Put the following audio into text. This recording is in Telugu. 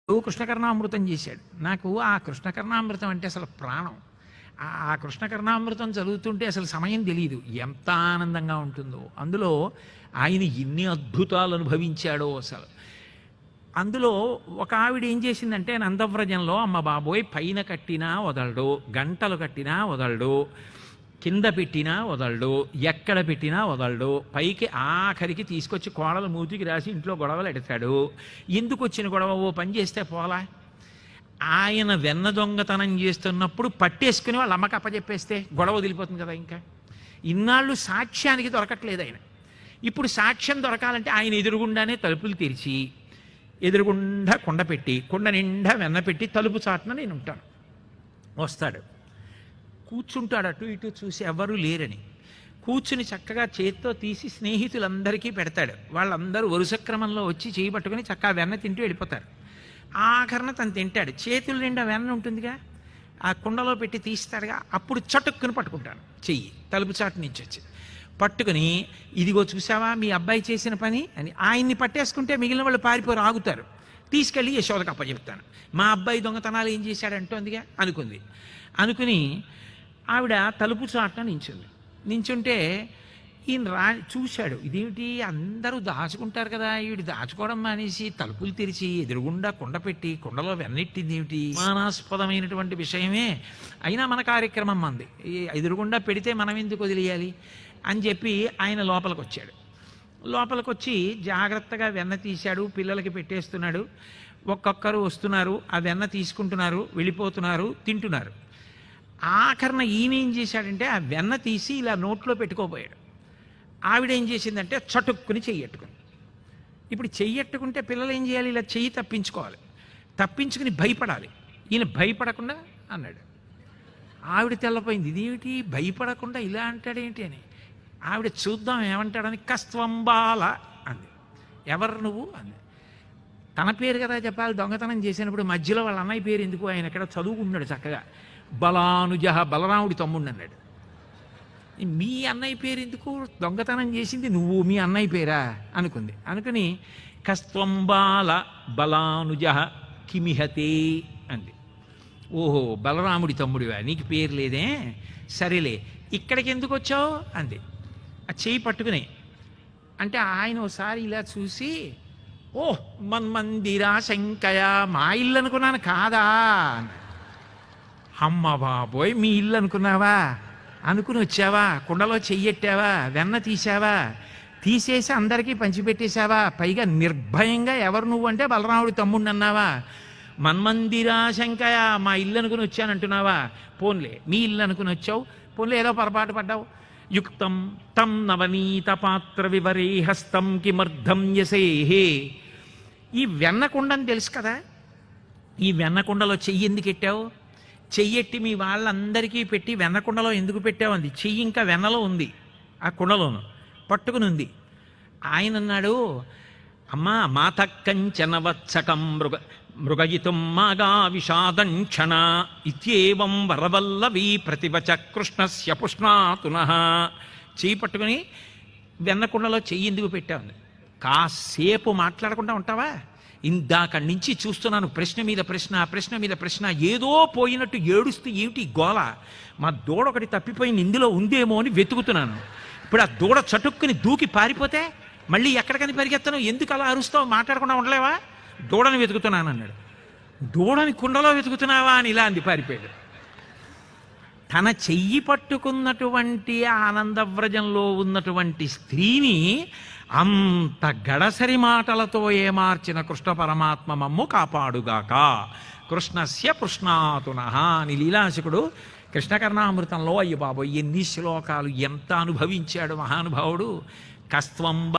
కృష్ణకర్ణామృతం చేశాడు. నాకు ఆ కృష్ణకర్ణామృతం అంటే అసలు ప్రాణం. ఆ కృష్ణకర్ణామృతం చదువుతుంటే అసలు సమయం తెలియదు, ఎంత ఆనందంగా ఉంటుందో. అందులో ఆయన ఎన్ని అద్భుతాలు అనుభవించాడో అసలు. అందులో ఒక ఆవిడ ఏం చేసిందంటే, నందవ్రజంలో అమ్మ బాబోయ్ పైన కట్టినా వదలడు, గంటలు కట్టినా వదలడు, కింద పెట్టినా వదలడు, ఎక్కడ పెట్టినా వదలడు, పైకి ఆఖరికి తీసుకొచ్చి కోడలు మూతికి రాసి ఇంట్లో గొడవలు ఎడతాడు. ఎందుకు వచ్చిన గొడవ? ఓ పని చేస్తే పోలా. ఆయన వెన్న దొంగతనం చేస్తున్నప్పుడు పట్టేసుకుని వాళ్ళ అమ్మకి అప్పచెప్పేస్తే గొడవ వదిలిపోతుంది కదా. ఇంకా ఇన్నాళ్ళు సాక్ష్యానికి దొరకట్లేదు ఆయన. ఇప్పుడు సాక్ష్యం దొరకాలంటే ఆయన ఎదురుగుండానే తలుపులు తెరిచి ఎదురుగుండా కుండ పెట్టి, కుండ నిండా వెన్న పెట్టి, తలుపు చాటున నేను ఉంటాను. వస్తాడు, కూర్చుంటాడు, అటు ఇటు చూసి ఎవరూ లేరని కూర్చుని చక్కగా చేత్తో తీసి స్నేహితులందరికీ పెడతాడు. వాళ్ళందరూ వరుస క్రమంలో వచ్చి చేయి పట్టుకుని చక్కగా వెన్న తింటూ వెళ్ళిపోతారు. ఆఖరణ తను తింటాడు, చేతులు నిండా వెన్న ఉంటుందిగా, ఆ కుండలో పెట్టి తీస్తాడుగా, అప్పుడు చటుక్కుని పట్టుకుంటాను చెయ్యి, తలుపు చాటు నుంచి వచ్చి పట్టుకుని, ఇదిగో చూసావా మీ అబ్బాయి చేసిన పని అని. ఆయన్ని పట్టేసుకుంటే మిగిలిన వాళ్ళు పారిపోరు, ఆగుతారు. తీసుకెళ్ళి యశోదకు అప్పచెప్తాను. మా అబ్బాయి దొంగతనాలు ఏం చేశాడంటోందిగా అనుకుని ఆవిడ తలుపు చాటున నించుంటే ఈయన చూశాడు, ఇదేమిటి అందరూ దాచుకుంటారు కదా, ఈవిడ దాచుకోవడం మానేసి తలుపులు తెరిచి ఎదురుగుండా కుండ పెట్టి కుండలో వెన్నెట్టింది ఏమిటి? మానాస్పదమైనటువంటి విషయమే, అయినా మన కార్యక్రమం మంది, ఎదురుగుండా పెడితే మనం ఎందుకు వదిలేయాలి అని చెప్పి ఆయన లోపలికి వచ్చాడు. లోపలికి వచ్చి జాగ్రత్తగా వెన్న తీశాడు, పిల్లలకి పెట్టేస్తున్నాడు. ఒక్కొక్కరు వస్తున్నారు, ఆ వెన్న తీసుకుంటున్నారు, వెళ్ళిపోతున్నారు, తింటున్నారు. ఆఖరణ ఈయన ఏం చేశాడంటే ఆ వెన్న తీసి ఇలా నోట్లో పెట్టుకోబోయాడు. ఆవిడ ఏం చేసిందంటే చటుక్కుని చెయ్యట్టుకుని. ఇప్పుడు చెయ్యట్టుకుంటే పిల్లలు ఏం చేయాలి? ఇలా చెయ్యి తప్పించుకోవాలి, తప్పించుకుని భయపడాలి. ఈయన భయపడకుండా అన్నాడు. ఆవిడ తెల్లపోయింది, ఇదేమిటి భయపడకుండా ఇలా అంటాడేంటి అని. ఆవిడ చూద్దాం ఏమంటాడని కస్త్వంబాల అంది. ఎవరు నువ్వు అంది. తన పేరు కదా చెప్పాలి, దొంగతనం చేసినప్పుడు మధ్యలో వాళ్ళ అన్నయ్య పేరు ఎందుకు? ఆయన ఎక్కడ చదువుకుంటున్నాడు చక్కగా. బలానుజ, బలరాముడి తమ్ముడు అన్నాడు. మీ అన్నయ్య పేరు ఎందుకు? దొంగతనం చేసింది నువ్వు, మీ అన్నయ్య పేరా అనుకుని కస్త్వంబాల బలానుజ కిమిహతే అంది. ఓహో బలరాముడి తమ్ముడివా, నీకు పేరు లేదే, సరేలే ఇక్కడికి ఎందుకు వచ్చావు అంది. ఆ చేయి పట్టుకుని అంటే ఆయన ఒకసారి ఇలా చూసి, ఓహ్ మన్మందిరా శంకయ, మా ఇల్లు అనుకున్నాను కాదా. అమ్మ బాబోయ్ మీ ఇల్లు అనుకున్నావా, అనుకుని వచ్చావా, కుండలో చెయ్యెట్టావా, వెన్న తీసావా, తీసేసి అందరికీ పంచిపెట్టేశావా, పైగా నిర్భయంగా ఎవరు నువ్వు అంటే బలరాముడి తమ్ముడిని అన్నావా. మన్మందిరా శంకయ, మా ఇల్లు అనుకుని వచ్చానంటున్నావా, పోన్లే మీ ఇల్లు అనుకుని వచ్చావు, పోన్లే ఏదో పొరపాటు పడ్డావు. యుక్తం తం నవనీత పాత్ర వివరే హస్తం కిమర్థం యసేహే. ఈ వెన్నకుండని తెలుసు కదా, ఈ వెన్నకుండలో చెయ్యి ఎందుకు ఎట్టావు? చెయ్యెట్టి మీ వాళ్ళందరికీ పెట్టి వెన్నకుండలో ఎందుకు పెట్టావు అంది. చెయ్యి ఇంకా వెన్నలో ఉంది, ఆ కుండలోను పట్టుకుని ఉంది. ఆయన అన్నాడు, అమ్మా మాత కంచనవత్సకం మృగయితుం మాగా విషాదం క్షణ ఇత్యేవం వరవల్లవీ ప్రతివచ కృష్ణస్య పుష్ణాతునః. చెయ్యి పట్టుకుని వెన్నకుండలో చెయ్యి ఎందుకు పెట్టావు? కాసేపు మాట్లాడకుండా ఉంటావా? ఇందాక నుంచి చూస్తున్నాను, ప్రశ్న మీద ప్రశ్న, ప్రశ్న మీద ప్రశ్న, ఏదో పోయినట్టు ఏడుస్తూ ఏమిటి గోల? మా దూడ ఒకటి తప్పిపోయింది, ఇందులో ఉందేమో అని వెతుకుతున్నాను. ఇప్పుడు ఆ దూడ చటుక్కుని దూకి పారిపోతే మళ్ళీ ఎక్కడికని పరిగెత్తను? ఎందుకు అలా అరుస్తావు? మాట్లాడకుండా ఉండలేవా? దూడని వెతుకుతున్నాను అన్నాడు. దూడని కుండలో వెతుకుతున్నావా అని ఇలా అంది, పారిపోయాడు. తన చెయ్యి పట్టుకున్నటువంటి ఆనందవ్రజంలో ఉన్నటువంటి స్త్రీని అంత గడసరి మాటలతో ఏమార్చిన కృష్ణ పరమాత్మ మమ్ము కాపాడుగాక. కృష్ణస్య పుష్ణాతునః అని లీలాశకుడు కృష్ణకర్ణామృతంలో అయ్య బాబోయ్ ఎన్ని శ్లోకాలు ఎంత అనుభవించాడు మహానుభావుడు. కస్త్వంబ